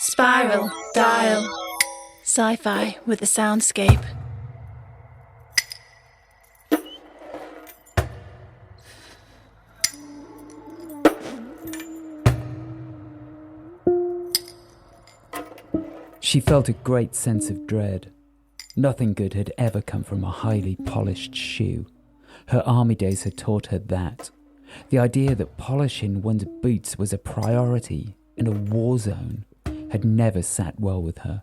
Spiral Dial. Sci-fi with a soundscape. She felt a great sense of dread. Nothing good had ever come from a highly polished shoe. Her army days had taught her that. The idea that polishing one's boots was a priority in a war zone had never sat well with her.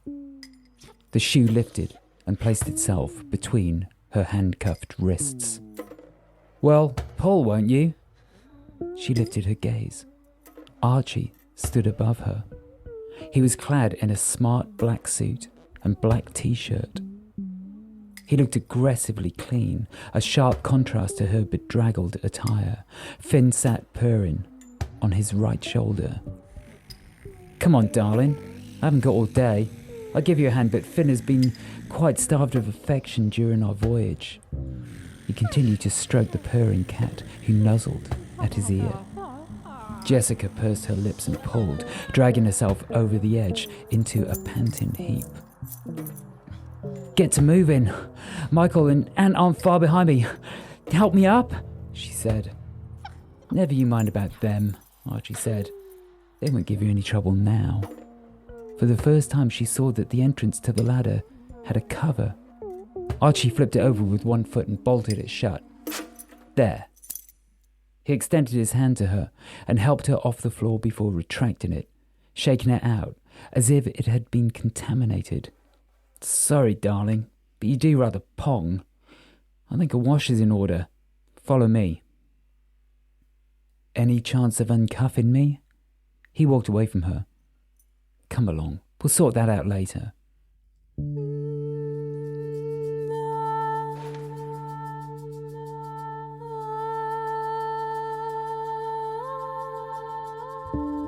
The shoe lifted and placed itself between her handcuffed wrists. "Well, pull, won't you?" She lifted her gaze. Archie stood above her. He was clad in a smart black suit and black t-shirt. He looked aggressively clean, a sharp contrast to her bedraggled attire. Finn sat purring on his right shoulder. "Come on, darling. I haven't got all day. I'll give you a hand, but Finn has been quite starved of affection during our voyage." He continued to stroke the purring cat, who nuzzled at his ear. Jessica pursed her lips and pulled, dragging herself over the edge into a panting heap. "Get to moving. Michael and Ant aren't far behind me. Help me up," she said. "Never you mind about them," Archie said. "They won't give you any trouble now." For the first time, she saw that the entrance to the ladder had a cover. Archie flipped it over with one foot and bolted it shut. "There." He extended his hand to her and helped her off the floor before retracting it, shaking it out as if it had been contaminated. "Sorry, darling, but you do rather pong. I think a wash is in order. Follow me." "Any chance of uncuffing me?" He walked away from her. "Come along, we'll sort that out later."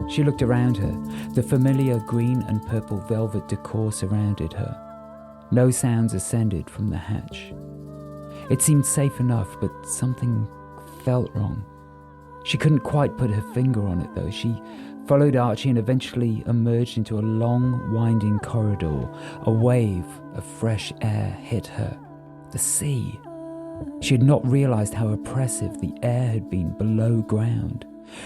She looked around her. The familiar green and purple velvet decor surrounded her. No sounds ascended from the hatch. It seemed safe enough, but something felt wrong. She couldn't quite put her finger on it, though. She followed Archie and eventually emerged into a long, winding corridor. A wave of fresh air hit her. The sea. She had not realized how oppressive the air had been below ground.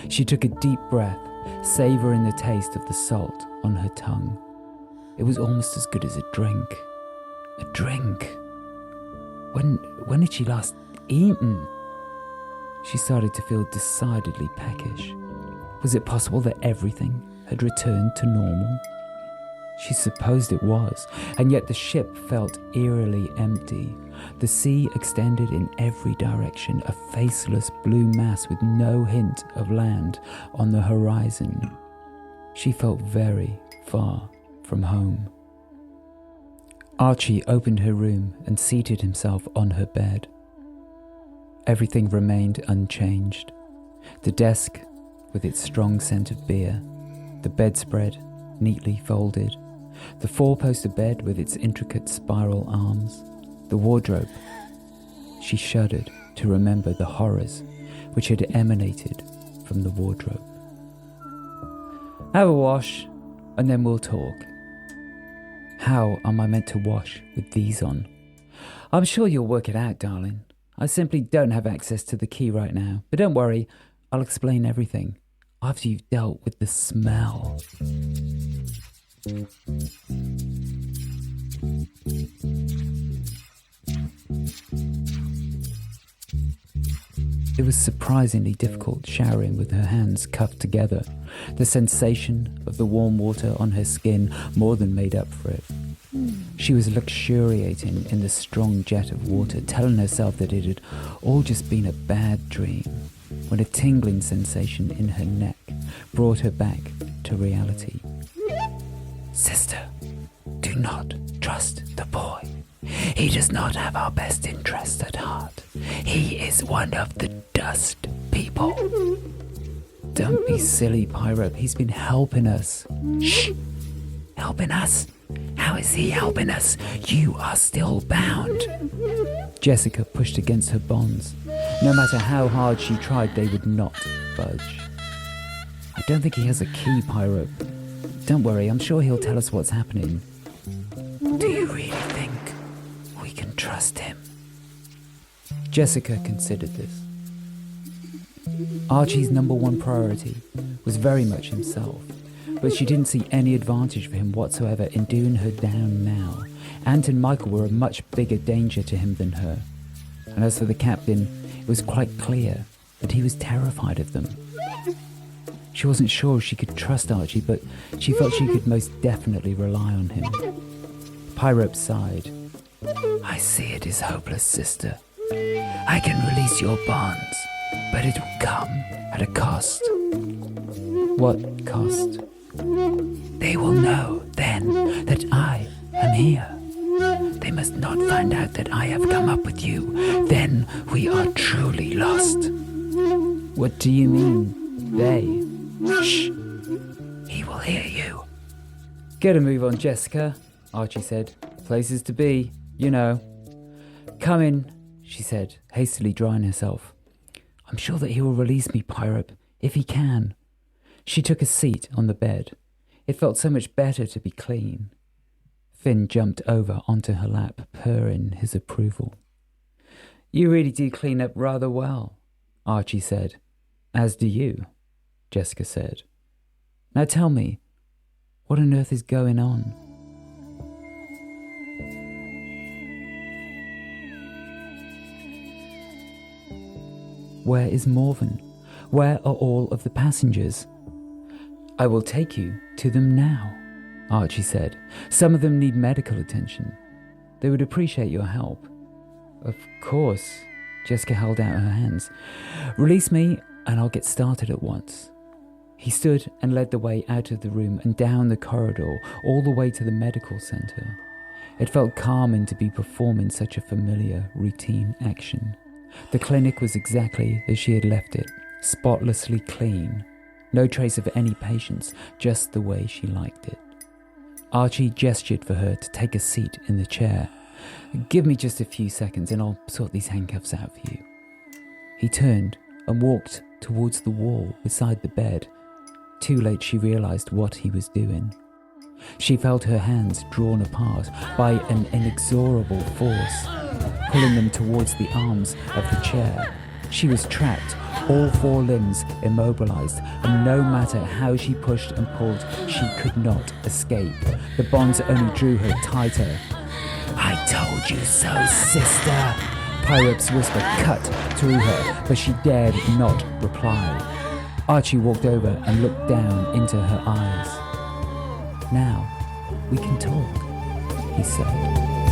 She took a deep breath, savouring the taste of the salt on her tongue. It was almost as good as a drink. A drink? When had she last eaten? She started to feel decidedly peckish. Was it possible that everything had returned to normal? She supposed it was, and yet the ship felt eerily empty. The sea extended in every direction, a faceless blue mass with no hint of land on the horizon. She felt very far from home. Archie opened her room and seated himself on her bed. Everything remained unchanged. The desk with its strong scent of beer, the bedspread neatly folded, the four-poster bed with its intricate spiral arms, the wardrobe. She shuddered to remember the horrors which had emanated from the wardrobe. "Have a wash, and then we'll talk." "How am I meant to wash with these on?" "I'm sure you'll work it out, darling. I simply don't have access to the key right now. But don't worry, I'll explain everything after you've dealt with the smell." It was surprisingly difficult showering with her hands cuffed together. The sensation of the warm water on her skin more than made up for it. She was luxuriating in the strong jet of water, telling herself that it had all just been a bad dream, when a tingling sensation in her neck brought her back to reality. "Sister, do not trust the boy. He does not have our best interests at heart. He is one of the dust people." "Don't be silly, Pyro. He's been helping us." "Shh! Helping us? How is he helping us? You are still bound." Jessica pushed against her bonds. No matter how hard she tried, they would not budge. "I don't think he has a key, Pyro." Don't worry, I'm sure he'll tell us what's happening. Do you really think we can trust him? Jessica considered this. Archie's number one priority was very much himself, but she didn't see any advantage for him whatsoever in doing her down now. Ant and Michael were a much bigger danger to him than her. And as for the captain, it was quite clear that he was terrified of them. She wasn't sure she could trust Archie, but she felt she could most definitely rely on him. Pyrope sighed. I see it is hopeless, sister. I can release your bonds, but it will come at a cost. What cost? They will know then that I am here. They must not find out that I have come up with you. Then we are truly lost. What do you mean, they? Shh! He will hear you. Get a move on, Jessica, Archie said. Places to be, you know. Come in, she said, hastily drying herself. I'm sure that he will release me, Pyrope, if he can. She took a seat on the bed. It felt so much better to be clean. Finn jumped over onto her lap, purring his approval. You really do clean up rather well, Archie said. As do you, Jessica said. Now tell me, what on earth is going on? Where is Morven? Where are all of the passengers? I will take you to them now, Archie said. Some of them need medical attention. They would appreciate your help. Of course, Jessica held out her hands. Release me and I'll get started at once. He stood and led the way out of the room and down the corridor, all the way to the medical centre. It felt calming to be performing such a familiar, routine action. The clinic was exactly as she had left it, spotlessly clean. No trace of any patients, just the way she liked it. Archie gestured for her to take a seat in the chair. Give me just a few seconds and I'll sort these handcuffs out for you. He turned and walked towards the wall beside the bed. Too late she realised what he was doing. She felt her hands drawn apart by an inexorable force, pulling them towards the arms of the chair. She was trapped, all four limbs immobilised, and no matter how she pushed and pulled, she could not escape. The bonds only drew her tighter. I told you so, sister! Pyrope's whisper cut through her, but she dared not reply. Archie walked over and looked down into her eyes. Now, we can talk, he said.